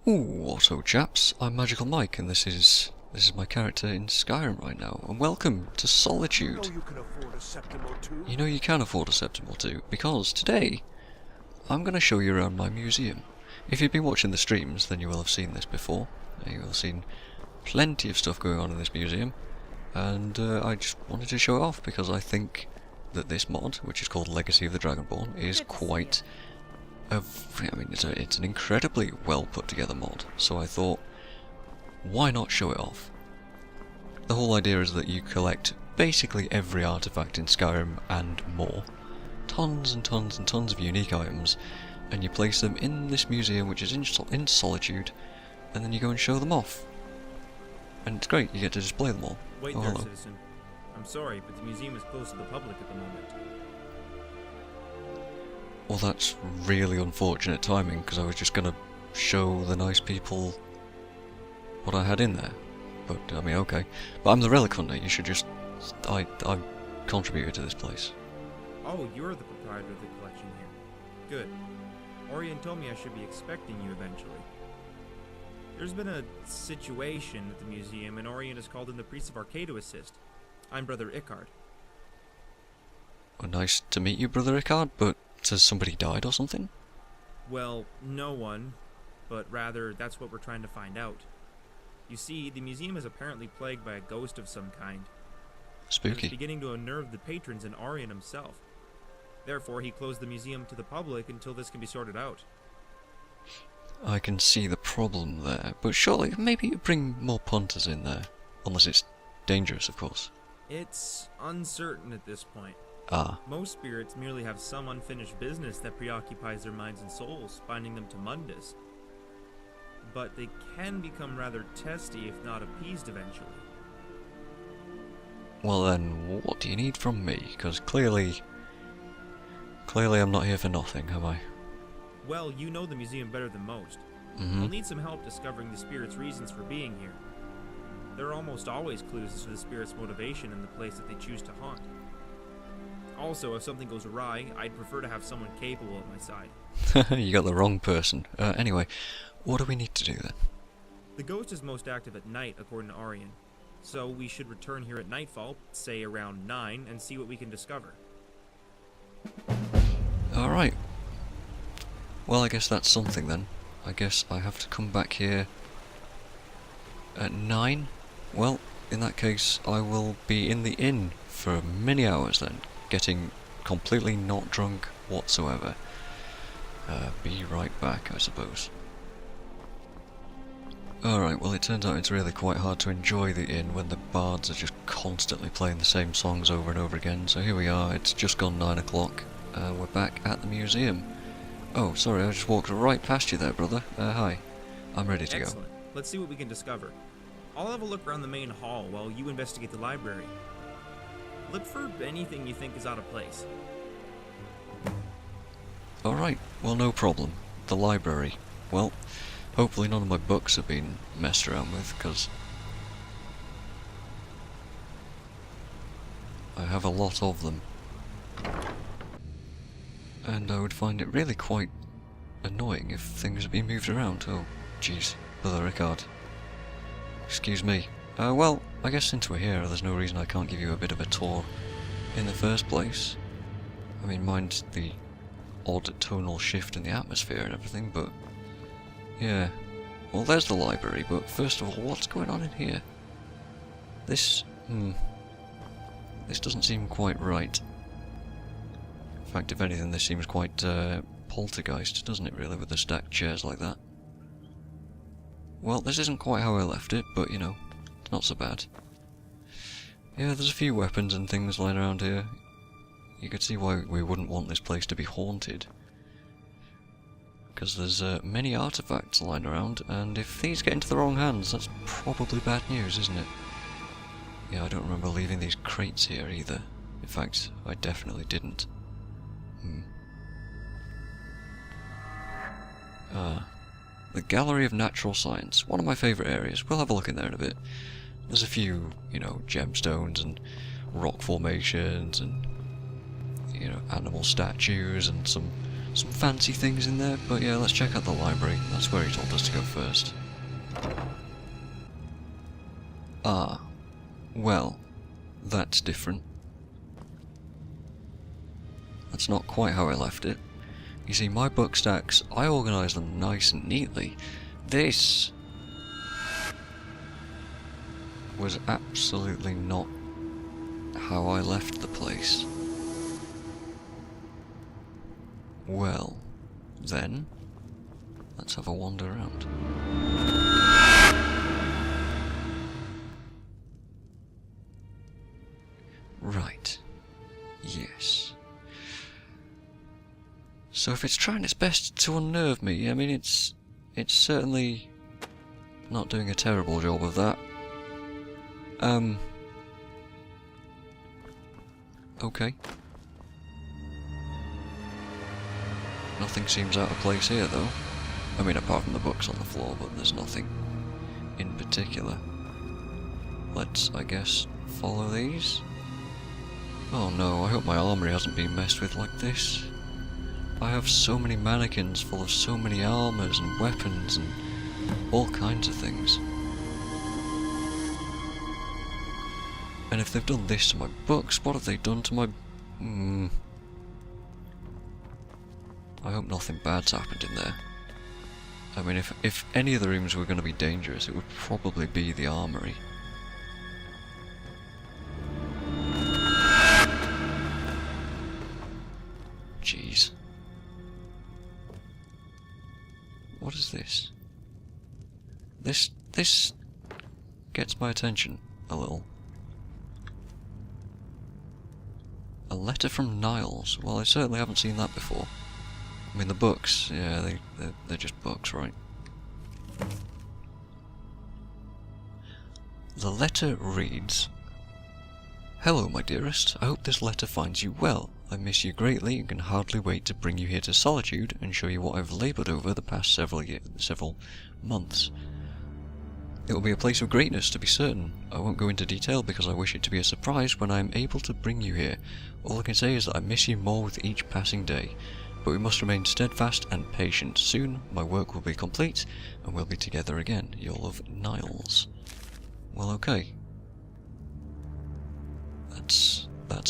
Ooh, auto chaps, I'm Magical Mike and this is my character in Skyrim right now, and welcome to Solitude. You can afford a septim or two. You know you can afford a septim or two, because today I'm going to show you around my museum. If you've been watching the streams, then you will have seen this before. You will have seen plenty of stuff going on in this museum, and I just wanted to show it off because I think that this mod, which is called Legacy of the Dragonborn, is quite it's an incredibly well put together mod, so I thought, why not show it off? The whole idea is that you collect basically every artifact in Skyrim and more. Tons and tons and tons of unique items, and you place them in this museum which is in Solitude, and then you go and show them off. And it's great, you get to display them all. Wait oh, there, hello. citizen. I'm sorry, but the museum is closed to the public at the moment. Well, that's really unfortunate timing, because I was just going to show the nice people what I had in there. But, I mean, okay. But I'm the relic hunter, you should just... I contributed to this place. Oh, you're the proprietor of the collection here. Good. Orion told me I should be expecting you eventually. There's been a situation at the museum, and Orion has called in the priest of Arcade to assist. I'm Brother Icard. Well, nice to meet you, Brother Ricard, but has somebody died or something? Well, no one, but rather that's what we're trying to find out. You see, the museum is apparently plagued by a ghost of some kind. And Spooky. it's beginning to unnerve the patrons and Orion himself. Therefore, he closed the museum to the public until this can be sorted out. I can see the problem there, but surely maybe you bring more punters in there. Unless it's dangerous, of course. It's uncertain at this point. Ah, Most spirits merely have some unfinished business that preoccupies their minds and souls, binding them to Mundus. But they can become rather testy if not appeased eventually. well then, what do you need from me? Because clearly I'm not here for nothing, am I? Well, you know the museum better than most. We'll need some help discovering the spirit's reasons for being here. There are almost always clues as to the spirit's motivation in the place that they choose to haunt. Also, if something goes awry, I'd prefer to have someone capable at my side. You got the wrong person. Anyway, what do we need to do then? The ghost is most active at night, according to Orion. So we should return here at nightfall, say around 9, and see what we can discover. Alright. Well, I guess that's something then. I guess I have to come back here at 9? Well, in that case, I will be in the inn for many hours then, getting completely not drunk whatsoever. Be right back, I suppose. Alright, well it turns out it's really quite hard to enjoy the inn when the bards are just constantly playing the same songs over and over again, so here we are, it's just gone 9 o'clock, we're back at the museum. Oh, sorry, I just walked right past you there, brother. Hi. I'm ready to Excellent. Let's see what we can discover. I'll have a look around the main hall while you investigate the library. Look for anything you think is out of place. go. Alright, well no problem. The library. Well, hopefully none of my books have been messed around with, because I have a lot of them. And I would find it really quite annoying if things had been moved around. Oh, jeez, Brother Ricard. Excuse me. Well, I guess since we're here, there's no reason I can't give you a bit of a tour in the first place. I mean, mind the odd tonal shift in the atmosphere and everything, but yeah. Well, there's the library, but first of all, what's going on in here? This doesn't seem quite right. In fact, if anything, this seems quite poltergeist, doesn't it really, with the stacked chairs like that? Well, this isn't quite how I left it, but you know, it's not so bad. Yeah, there's a few weapons and things lying around here. You could see why we wouldn't want this place to be haunted. Because there's many artifacts lying around, and if these get into the wrong hands, that's probably bad news, isn't it? Yeah, I don't remember leaving these crates here either. In fact, I definitely didn't. The Gallery of Natural Science, one of my favourite areas. We'll have a look in there in a bit. There's a few, you know, gemstones and rock formations and, you know, animal statues and some some fancy things in there, but yeah, let's check out the library. That's where he told us to go first. Ah, well, that's different. That's not quite how I left it. You see, my book stacks, I organise them nice and neatly. This was absolutely not how I left the place. Well, then, let's have a wander around. Right. Yes. So if it's trying its best to unnerve me, I mean, it's certainly not doing a terrible job of that. Okay. Nothing seems out of place here, though. I mean, apart from the books on the floor, but there's nothing in particular. Let's, I guess, follow these. Oh no, I hope my armory hasn't been messed with like this. I have so many mannequins full of so many armors and weapons and all kinds of things. And if they've done this to my books, what have they done to my... I hope nothing bad's happened in there. I mean, if any of the rooms were going to be dangerous, it would probably be the armory. Jeez. What is this? This gets my attention a little. A letter from Niles. Well, I certainly haven't seen that before. I mean, the books, yeah, they're just books, right? The letter reads, "Hello, my dearest. I hope this letter finds you well. I miss you greatly and can hardly wait to bring you here to Solitude and show you what I've laboured over the past several months. It will be a place of greatness, to be certain. I won't go into detail because I wish it to be a surprise when I am able to bring you here. All I can say is that I miss you more with each passing day. But we must remain steadfast and patient. Soon my work will be complete and we'll be together again. Your love, Niles." Well, okay. That's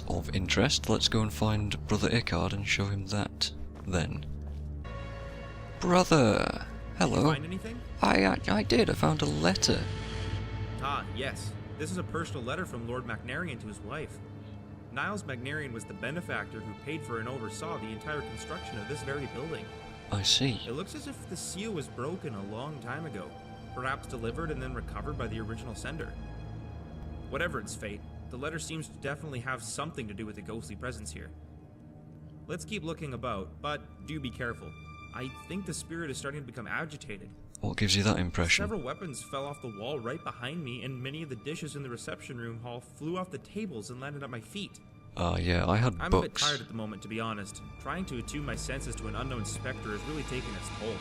of interest. Let's go and find Brother Ickard and show him that then. Brother! Hello. Did you find anything? I did. I found a letter. Ah, yes. This is a personal letter from Lord Macnarian to his wife. Niles Macnarian was the benefactor who paid for and oversaw the entire construction of this very building. I see. It looks as if the seal was broken a long time ago, perhaps delivered and then recovered by the original sender. Whatever its fate, the letter seems to definitely have something to do with the ghostly presence here. Let's keep looking about, but do be careful. I think the spirit is starting to become agitated. What gives you that impression? Several weapons fell off the wall right behind me, and many of the dishes in the reception room hall flew off the tables and landed at my feet. Yeah, I had I'm books. a bit tired at the moment, to be honest. Trying to attune my senses to an unknown specter has really taken its toll.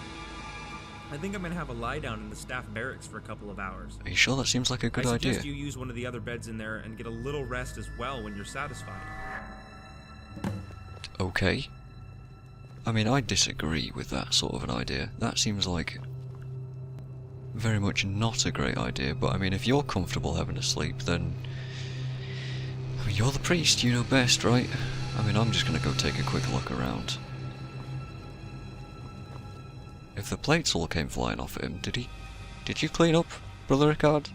I think I'm gonna have a lie down in the staff barracks for a couple of hours. Are you sure that seems like a good I idea? suggest you use one of the other beds in there and get a little rest as well when you're satisfied. Okay. I mean, I disagree with that sort of an idea. That seems like very much not a great idea, but I mean, if you're comfortable having a sleep, then... I mean, you're the priest, you know best, right? I mean, I'm just gonna go take a quick look around. If the plates all came flying off at him, did you clean up, Brother Ickard?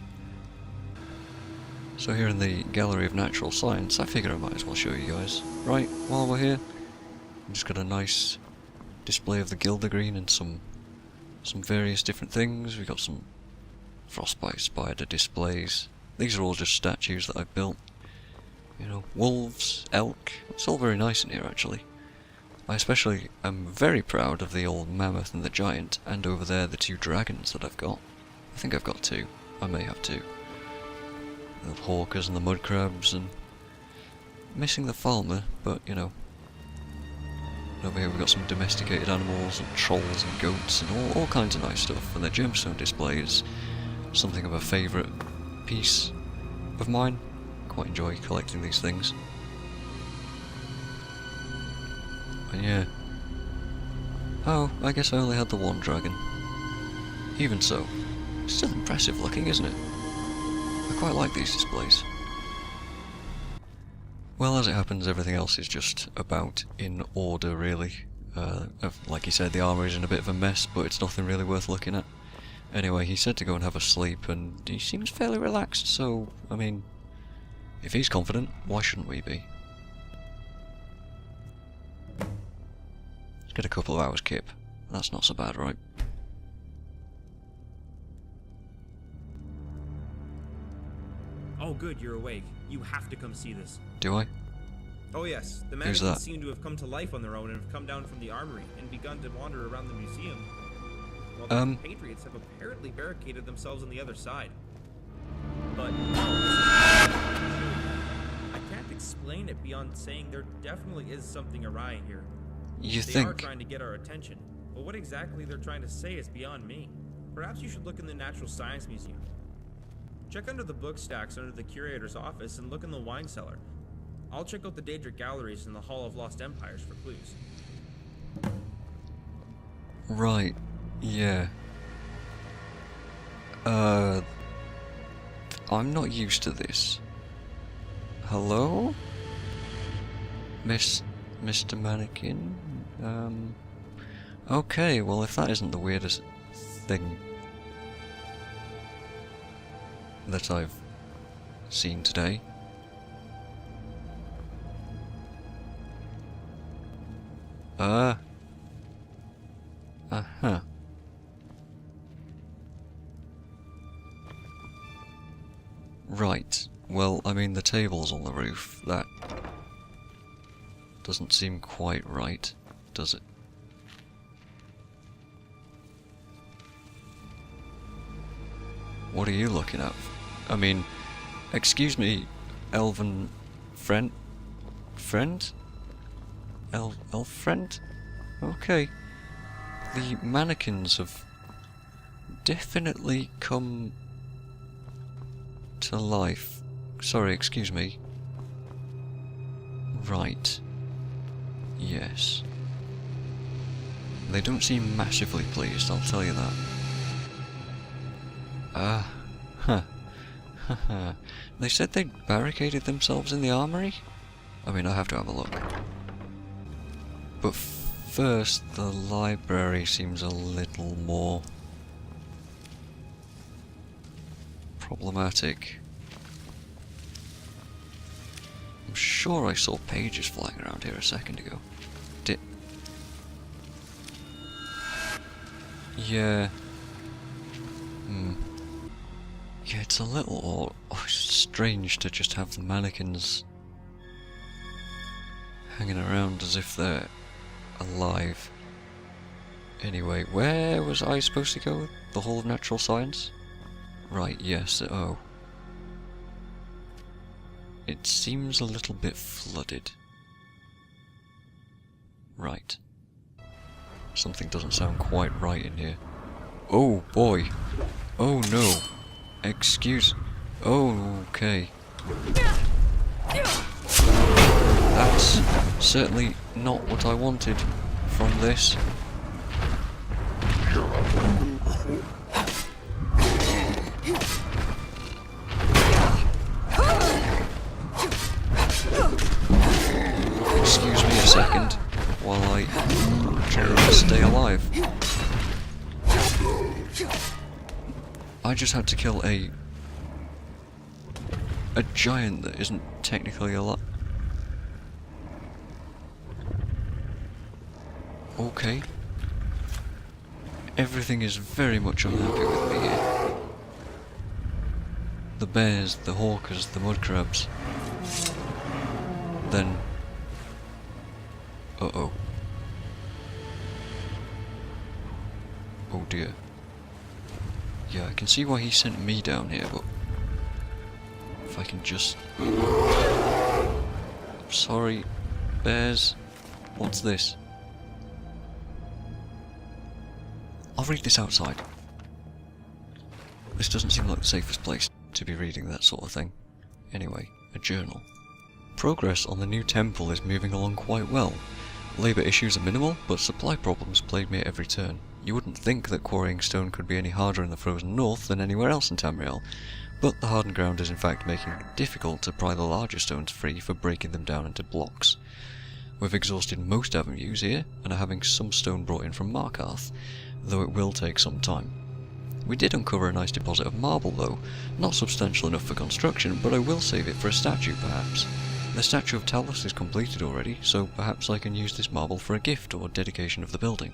So here in the Gallery of Natural Science, I figure I might as well show you guys. Right, while we're here, I've just got a nice display of the Gildergreen and some various different things. We've got some frostbite spider displays. These are all just statues that I've built. You know, wolves, elk. It's all very nice in here, actually. I especially am very proud of the old mammoth and the giant, and over there the two dragons that I've got. I think I've got two. I may have two. The hawkers and the mud crabs, and missing the falmer, but you know. Over here we've got some domesticated animals and trolls and goats and all kinds of nice stuff. And the gemstone display is something of a favourite piece of mine. Quite enjoy collecting these things. And yeah, Oh, I guess I only had the one dragon. Even so, still impressive looking, isn't it? I quite like these displays. Well, as it happens, everything else is just about in order, really. Like he said, the armour is in a bit of a mess, but it's nothing really worth looking at. Anyway, he said to go and have a sleep, and he seems fairly relaxed, so, I mean, if he's confident, why shouldn't we be? Let's get a couple of hours, Kip. That's not so bad, right? Oh good, you're awake. You have to come see this. Do I? Oh yes, the Who's mannequins that? seem to have come to life on their own and have come down from the armory and begun to wander around the museum. While the Patriots have apparently barricaded themselves on the other side. But I can't explain it beyond saying there definitely is something awry here. You They think? are trying to get our attention, but what exactly they're trying to say is beyond me. Perhaps you should look in the Natural Science Museum. Check under the book stacks under the curator's office and look in the wine cellar. I'll check out the Daedric galleries in the Hall of Lost Empires for clues. Right. Yeah. I'm not used to this. Hello? Mr. Mannequin? Okay, well if that isn't the weirdest thing that I've seen today. Uh-huh. Right. Well, I mean, the table's on the roof. That doesn't seem quite right, does it? What are you looking at? I mean, excuse me, elven friend? Friend? Elf friend? Okay. The mannequins have definitely come to life. Sorry, excuse me. Right. Yes. They don't seem massively pleased, I'll tell you that. They said they'd barricaded themselves in the armory? I mean, I have to have a look. But first, the library seems a little more problematic. I'm sure I saw pages flying around here a second ago. Yeah. Yeah, it's a little strange to just have the mannequins hanging around as if they're alive. Anyway, where was I supposed to go? The Hall of Natural Science? Right, yes, oh. It seems a little bit flooded. Right. Something doesn't sound quite right in here. Oh boy! Oh no! Excuse... Oh, okay. That's certainly not what I wanted from this. Excuse me a second while I try to stay alive. I just had to kill a giant that isn't technically alive. Okay. Everything is very much unhappy with me here. The bears, the hawkers, the mud crabs. Then... Uh-oh. Oh dear. Yeah, I can see why he sent me down here, but... If I can just... Sorry, bears. What's this? I'll read this outside. This doesn't seem like the safest place to be reading that sort of thing. Anyway, a journal. Progress on the new temple is moving along quite well. Labour issues are minimal, but supply problems plague me at every turn. You wouldn't think that quarrying stone could be any harder in the frozen north than anywhere else in Tamriel, but the hardened ground is in fact making it difficult to pry the larger stones free for breaking them down into blocks. We've exhausted most avenues here, and are having some stone brought in from Markarth, though it will take some time. We did uncover a nice deposit of marble though, not substantial enough for construction, but I will save it for a statue perhaps. The statue of Talos is completed already, so perhaps I can use this marble for a gift or dedication of the building.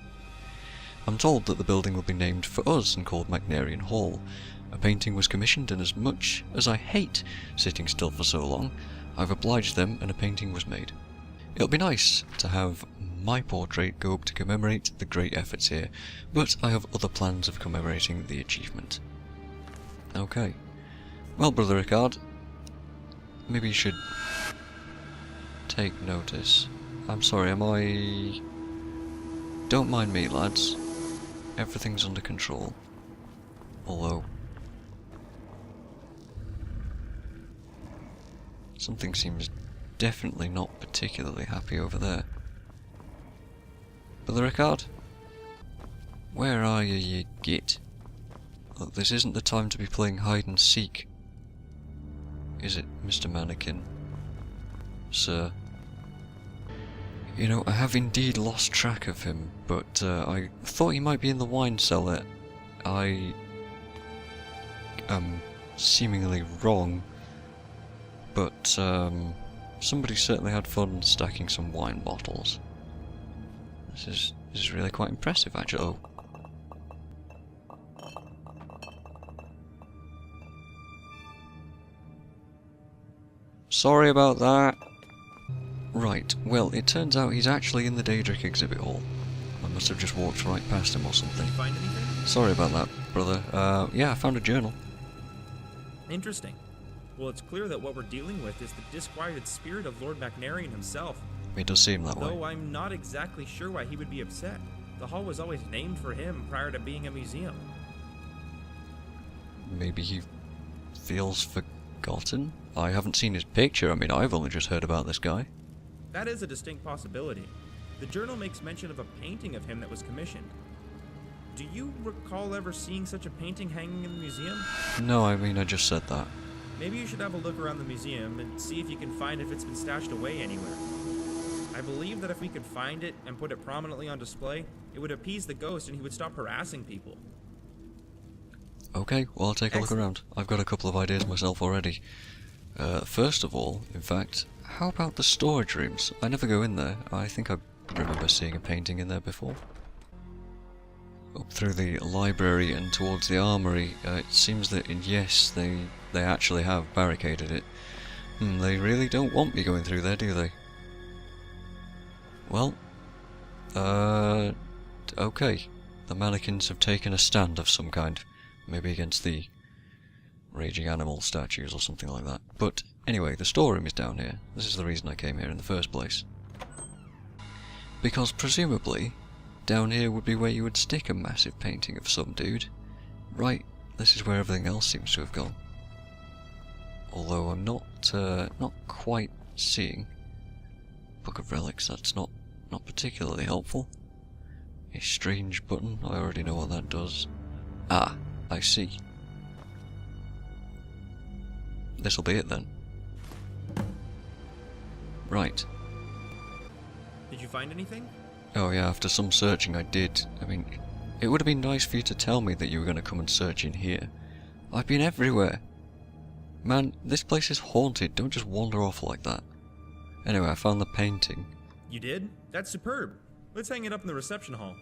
I'm told that the building will be named for us and called Magnarian Hall. A painting was commissioned, and as much as I hate sitting still for so long, I've obliged them and a painting was made. It'll be nice to have my portrait go up to commemorate the great efforts here, but I have other plans of commemorating the achievement. Okay. Well, Brother Ricard, maybe you should take notice. I'm sorry, am I... Don't mind me, lads. Everything's under control. Although... something seems definitely not particularly happy over there. Brother Ricard? Where are you, you git? Look, this isn't the time to be playing hide and seek. Is it, Mr. Mannequin? Sir? You know, I have indeed lost track of him, but I thought he might be in the wine cellar. I am seemingly wrong, but somebody certainly had fun stacking some wine bottles. This is really quite impressive, actually. Oh. Sorry about that. Right, well, it turns out he's actually in the Daedric exhibit hall. I must have just walked right past him or something. Did you find anything? Sorry about that, brother. Yeah, I found a journal. Interesting. Well, it's clear that what we're dealing with is the disquieted spirit of Lord Magnarian himself. It does seem that way. Though I'm not exactly sure why he would be upset. The hall was always named for him prior to being a museum. Maybe he feels forgotten? I haven't seen his picture. I mean, I've only just heard about this guy. That is a distinct possibility. The journal makes mention of a painting of him that was commissioned. Do you recall ever seeing such a painting hanging in the museum? No, I mean, I just said that. Maybe you should have a look around the museum and see if you can find if it's been stashed away anywhere. I believe that if we could find it and put it prominently on display, it would appease the ghost and he would stop harassing people. Okay, well, I'll take a look around. I've got a couple of ideas myself already. First of all, in fact, how about the storage rooms? I never go in there. I think I remember seeing a painting in there before. Up through the library and towards the armory, it seems that, yes, they actually have barricaded it. They really don't want me going through there, do they? Well, okay. The mannequins have taken a stand of some kind. Maybe against the raging animal statues or something like that. But anyway, the storeroom is down here. This is the reason I came here in the first place. Because presumably, down here would be where you would stick a massive painting of some dude. Right, this is where everything else seems to have gone. Although I'm not quite seeing. Book of Relics, that's not particularly helpful. A strange button, I already know what that does. Ah, I see. This'll be it then. Right. Did you find anything? Oh yeah, after some searching I did. I mean, it would have been nice for you to tell me that you were going to come and search in here. I've been everywhere. Man, this place is haunted, don't just wander off like that. Anyway, I found the painting. You did? That's superb. Let's hang it up in the reception hall.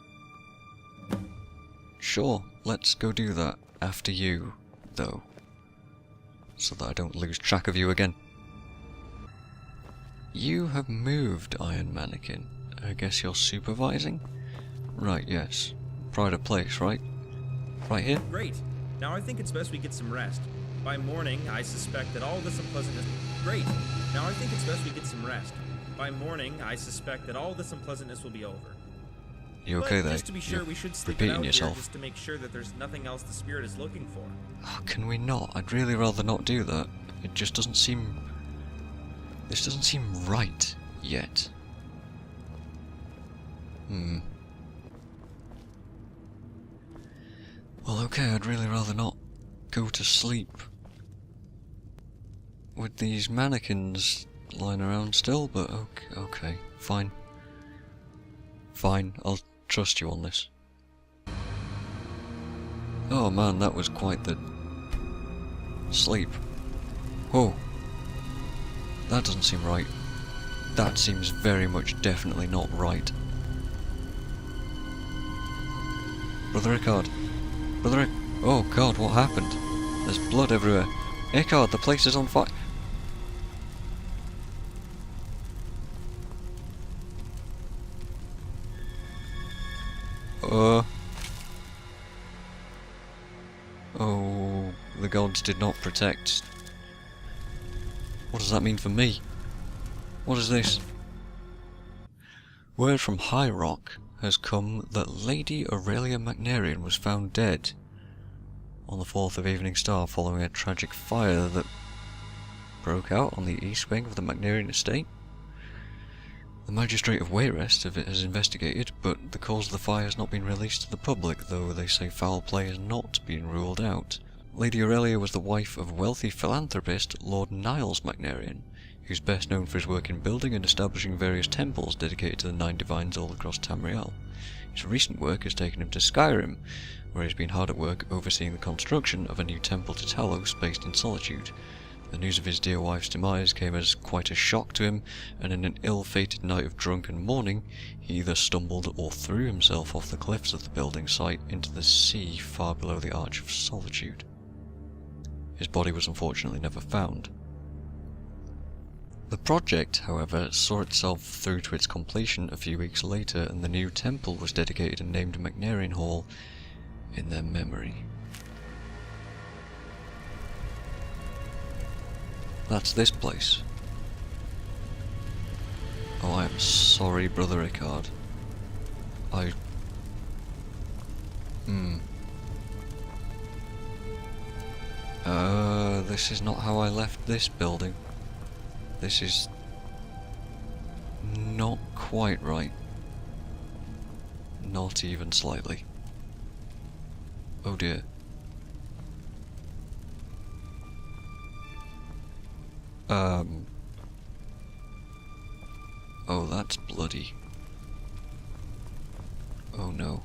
Sure, let's go do that. After you, though. So that I don't lose track of you again. You have moved, Iron Mannequin. I guess you're supervising? Right, yes. Pride of place, right? Right here? Great. Now I think it's best we get some rest. By morning, I suspect that all this unpleasantness... Great. Now I think it's best we get some rest. By morning, I suspect that all this unpleasantness will be over. You okay there? Just to be sure, You're we should sleep it out yourself. here just to make sure that there's nothing else the spirit is looking for. Oh, can we not? I'd really rather not do that. It just doesn't seem... This doesn't seem right yet. Well, okay, I'd really rather not go to sleep with these mannequins lying around still, but okay, fine. Fine, I'll trust you on this. Oh man, that was quite the sleep. Whoa. That doesn't seem right. That seems very much definitely not right. Brother Icard. Oh god, what happened? There's blood everywhere. Icard, the place is on fire. Oh, the gods did not protect. What does that mean for me? What is this? Word from High Rock has come that Lady Aurelia McNarian was found dead on the 4th of Evening Star following a tragic fire that broke out on the east wing of the McNarian estate. The Magistrate of Wayrest has investigated, but the cause of the fire has not been released to the public, though they say foul play has not been ruled out. Lady Aurelia was the wife of wealthy philanthropist Lord Niles McNarian, who's best known for his work in building and establishing various temples dedicated to the 9 divines all across Tamriel. His recent work has taken him to Skyrim, where he's been hard at work overseeing the construction of a new temple to Talos based in Solitude. The news of his dear wife's demise came as quite a shock to him, and in an ill-fated night of drunken mourning, he either stumbled or threw himself off the cliffs of the building site into the sea far below the Arch of Solitude. His body was unfortunately never found. The project, however, saw itself through to its completion a few weeks later, and the new temple was dedicated and named McNarian Hall in their memory. That's this place. Oh, I am sorry, Brother Icard. This is not how I left this building. This is not quite right. Not even slightly. Oh dear. Oh, that's bloody. Oh no.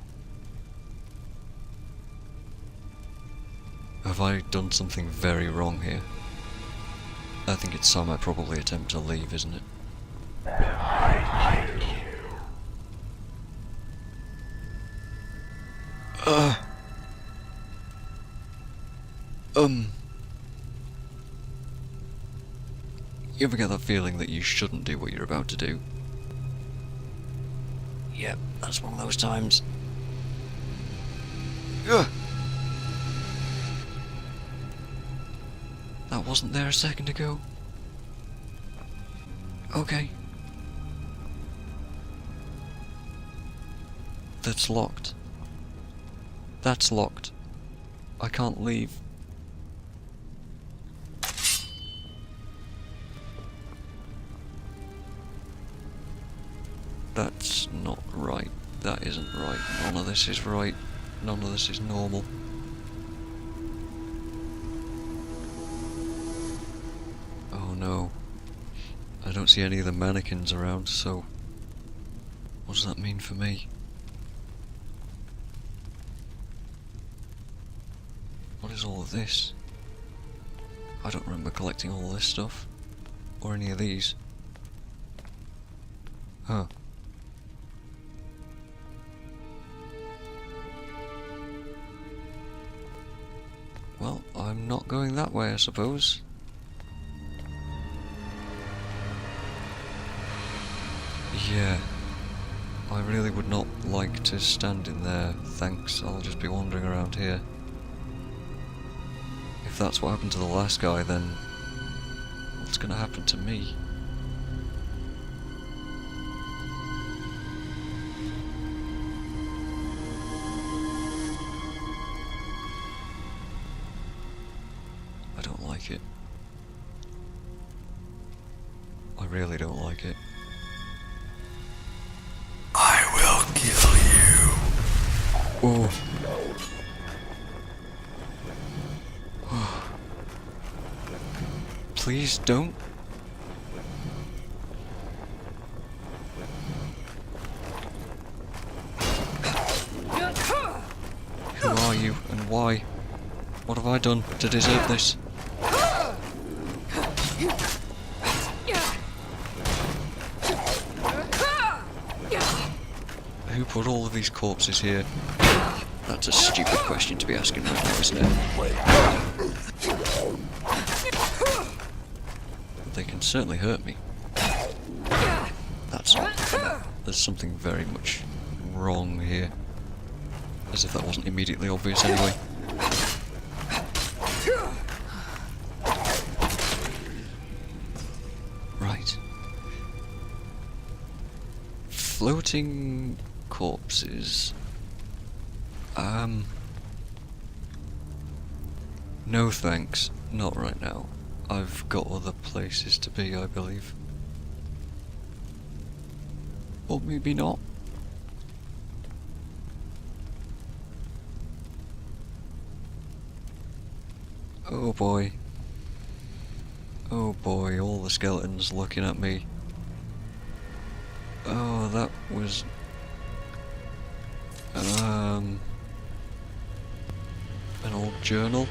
Have I done something very wrong here? I think it's time I probably attempt to leave, isn't it? Behind you. You ever get that feeling that you shouldn't do what you're about to do? Yep, that's one of those times. Ugh. That wasn't there a second ago. Okay. That's locked. That's locked. I can't leave. That's not right. That isn't right. None of this is right. None of this is normal. Oh no. I don't see any of the mannequins around, so what does that mean for me? What is all of this? I don't remember collecting all this stuff. Or any of these. Huh. Well, I'm not going that way, I suppose. Yeah. I really would not like to stand in there, thanks. I'll just be wandering around here. If that's what happened to the last guy, then what's gonna happen to me? I don't like it. I really don't like it. I will Oh. Please don't. Who are you and why? What have I done to deserve this? Who put all of these corpses here? That's a stupid question to be asking right now, isn't it? They can certainly hurt me. That's not. There's something very much wrong here. As if that wasn't immediately obvious anyway. Right. Floating corpses. No thanks. Not right now. I've got other places to be, I believe. Or maybe not. Oh boy. Oh boy, all the skeletons looking at me. Oh, that was... an old journal?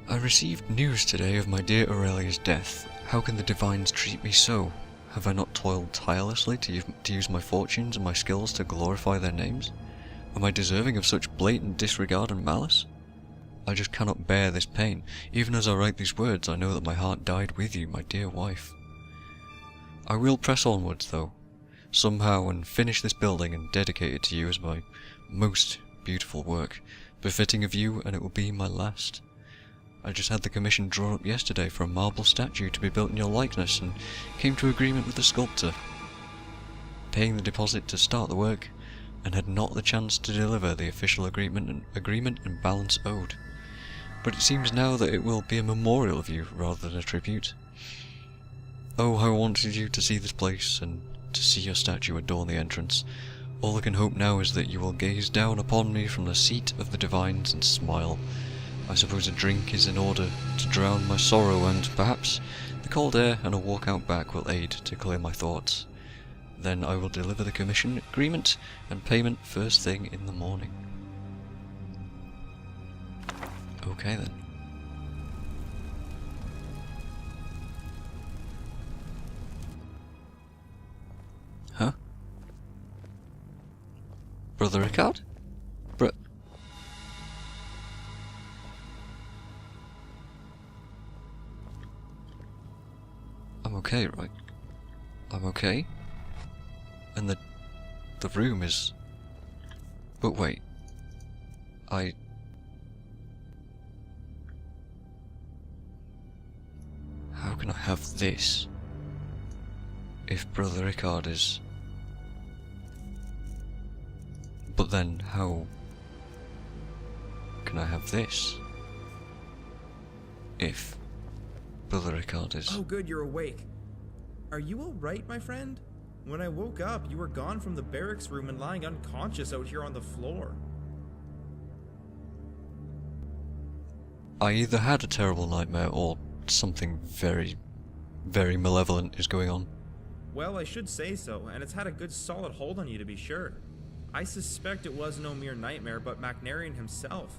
I received news today of my dear Aurelia's death. How can the divines treat me so? Have I not toiled tirelessly to use my fortunes and my skills to glorify their names? Am I deserving of such blatant disregard and malice? I just cannot bear this pain. Even as I write these words, I know that my heart died with you, my dear wife. I will press onwards, though, somehow, and finish this building and dedicate it to you as my most beautiful work, befitting of you, and it will be my last. I just had the commission drawn up yesterday for a marble statue to be built in your likeness, and came to agreement with the sculptor, paying the deposit to start the work, and had not the chance to deliver the official agreement and balance owed. But it seems now that it will be a memorial of you rather than a tribute. Oh, how I wanted you to see this place, and to see your statue adorn the entrance. All I can hope now is that you will gaze down upon me from the seat of the divines and smile. I suppose a drink is in order to drown my sorrow, and perhaps the cold air and a walk out back will aid to clear my thoughts. Then I will deliver the commission agreement and payment first thing in the morning. Okay then. Huh? Brother Ricard? I'm okay, right? I'm okay? And the room is... But wait. How can I have this? If Brother Ricard is... But then, how... can I have this? If... Brother Ricard is... Oh good, you're awake. Are you alright, my friend? When I woke up, you were gone from the barracks room and lying unconscious out here on the floor. I either had a terrible nightmare or something very, very malevolent is going on. Well, I should say so, and it's had a good solid hold on you to be sure. I suspect it was no mere nightmare, but Macnarian himself.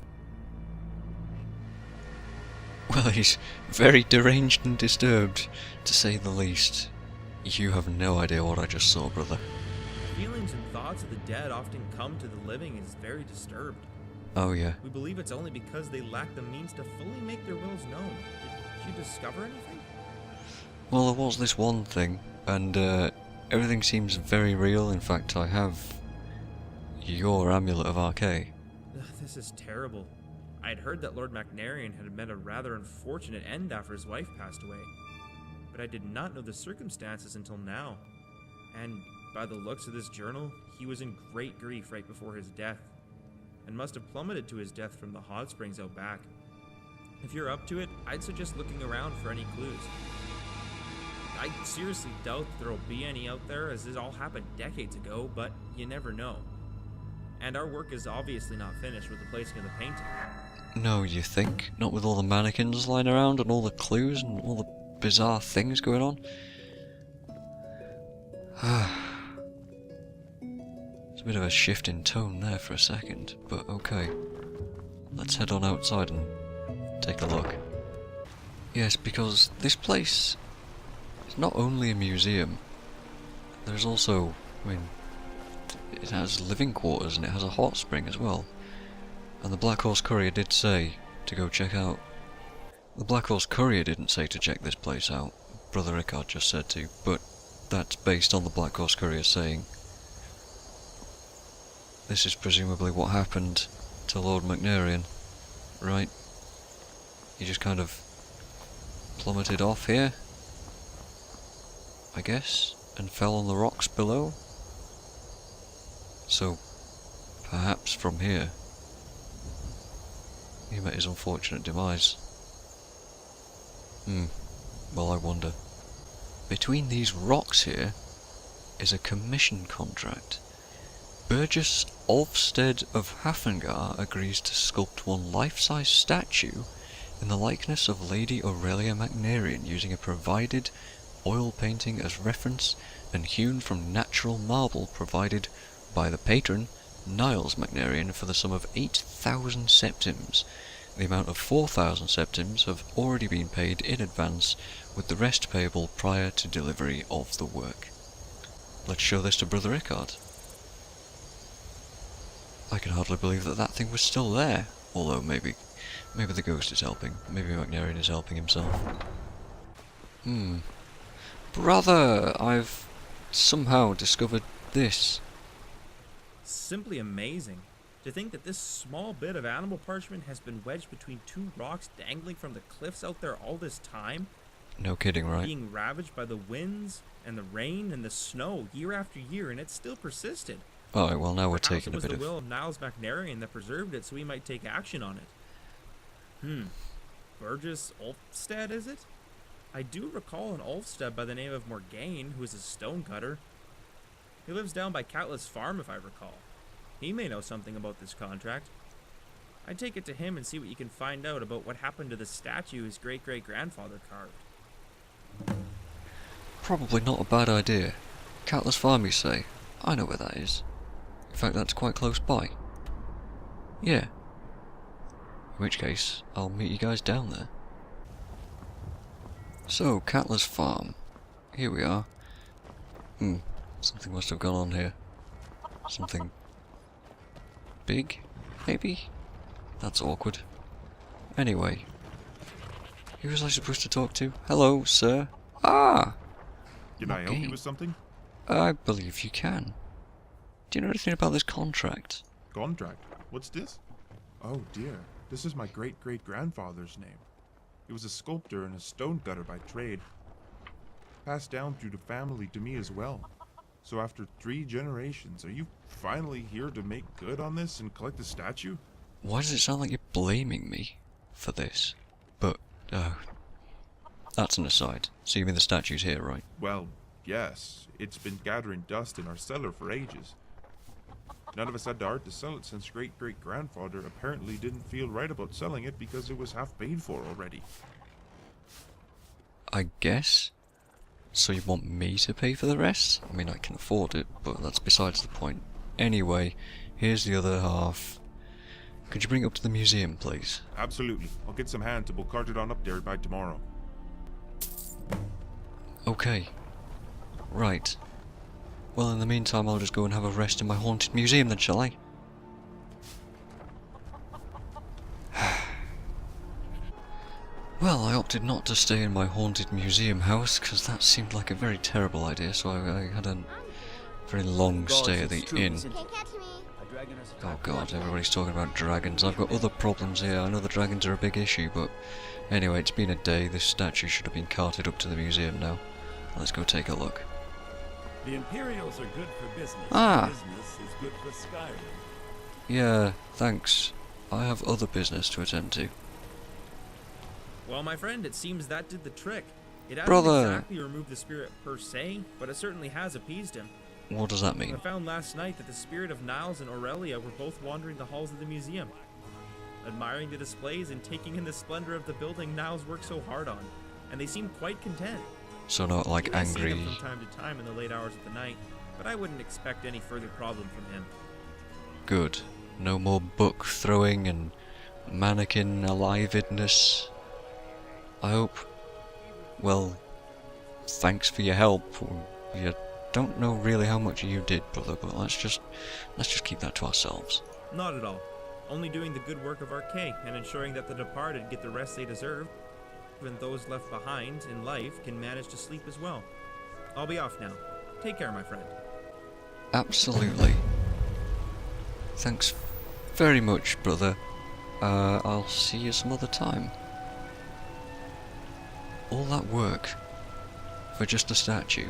Well, he's very deranged and disturbed, to say the least. You have no idea what I just saw, brother. Feelings and thoughts of the dead often come to the living is very disturbed. Oh yeah. We believe it's only because they lack the means to fully make their wills known. Did you discover anything? Well, there was this one thing, and everything seems very real. In fact, I have your Amulet of Archay. This is terrible. I had heard that Lord Macnarian had met a rather unfortunate end after his wife passed away, but I did not know the circumstances until now. And by the looks of this journal, he was in great grief right before his death, and must have plummeted to his death from the hot springs out back. If you're up to it, I'd suggest looking around for any clues. I seriously doubt there'll be any out there, as this all happened decades ago, but you never know. And our work is obviously not finished with the placing of the painting. No, you think? Not with all the mannequins lying around and all the clues and all the bizarre things going on? It's a bit of a shift in tone there for a second, but okay. Let's head on outside and take a look. Yes, because this place is not only a museum, there's also, I mean, it has living quarters and it has a hot spring as well. And the Black Horse Courier did say to go check out. The Black Horse Courier didn't say to check this place out, Brother Rickard just said to, but that's based on the Black Horse Courier saying this is presumably what happened to Lord Macnarian, right? He just kind of plummeted off here, I guess, and fell on the rocks below. So, perhaps from here, he met his unfortunate demise. Well, I wonder. Between these rocks here is a commission contract. Burgess Olfsted of Hafengar agrees to sculpt one life-size statue in the likeness of Lady Aurelia Macnarian using a provided oil painting as reference and hewn from natural marble provided by the patron, Niles Macnarian, for the sum of 8,000 septims. The amount of 4,000 septims have already been paid in advance, with the rest payable prior to delivery of the work. Let's show this to Brother Rickard. I can hardly believe that that thing was still there, although maybe the ghost is helping. Maybe Macnarian is helping himself. Brother, I've somehow discovered this. Simply amazing. To think that this small bit of animal parchment has been wedged between two rocks dangling from the cliffs out there all this time. No kidding, right? Being ravaged by the winds and the rain and the snow year after year, and it still persisted. Alright, well now we're Perhaps taking it was a bit the of... will of Niles Macnarian that preserved it so we might take action on it. Burgess Olfsted, is it? I do recall an Olfsted by the name of Morgaine, who is a stonecutter. He lives down by Catless Farm, if I recall. He may know something about this contract. I'd take it to him and see what you can find out about what happened to the statue his great-great-grandfather carved. Probably not a bad idea. Catless Farm, you say? I know where that is. In fact, that's quite close by. Yeah. In which case, I'll meet you guys down there. So, Catless Farm. Here we are. Something must have gone on here. Something... big? Maybe? That's awkward. Anyway. Who was I supposed to talk to? Hello, sir. Ah! Can I help you with something? I believe you can. Do you know anything about this contract? Contract? What's this? Oh dear, this is my great-great-grandfather's name. He was a sculptor and a stonecutter by trade. Passed down through the family to me as well. So after 3 generations, are you finally here to make good on this and collect the statue? Why does it sound like you're blaming me for this? But, that's an aside. So you mean the statue's here, right? Well, yes. It's been gathering dust in our cellar for ages. None of us had the heart to sell it since great-great-grandfather apparently didn't feel right about selling it because it was half paid for already. I guess? So you want me to pay for the rest? I mean, I can afford it, but that's besides the point. Anyway, here's the other half. Could you bring it up to the museum, please? Absolutely. I'll get some hand to we'll cart it on up there by tomorrow. Okay. Right. Well, in the meantime, I'll just go and have a rest in my haunted museum then, shall I? Well, I opted not to stay in my haunted museum house, because that seemed like a very terrible idea, so I had a very long stay at the inn. Oh god, everybody's talking about dragons. I've got other problems here. I know the dragons are a big issue, but anyway, it's been a day. This statue should have been carted up to the museum now. Let's go take a look. The Imperials are good for business. Ah. Business is good for Skyrim. Yeah, thanks. I have other business to attend to. Well, my friend, it seems that did the trick. It hasn't Brother. exactly removed the spirit per se, but it certainly has appeased him. What does that I mean? found last night that the spirit of Niles and Aurelia were both wandering the halls of the museum, admiring the displays and taking in the splendor of the building Niles worked so hard on, and they seemed quite content. So not like I see angry... him from time to time in the late hours of the night, but I wouldn't expect any further problem from him. Good. No more book throwing and mannequin alivedness. I hope... Well, thanks for your help. You don't know really how much you did, brother, but let's just keep that to ourselves. Not at all. Only doing the good work of Arcay and ensuring that the departed get the rest they deserve, and those left behind in life can manage to sleep as well. I'll be off now. Take care, my friend. Absolutely. Thanks very much, brother. I'll see you some other time. All that work for just a statue.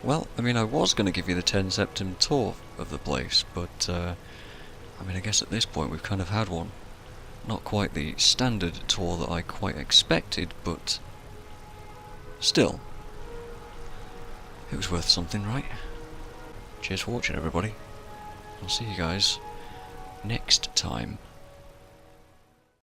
Well, I mean, I was going to give you the 10 Septim tour of the place, but, I mean, I guess at this point we've kind of had one. Not quite the standard tour that I quite expected, but still. It was worth something, right? Cheers for watching, everybody. I'll see you guys next time.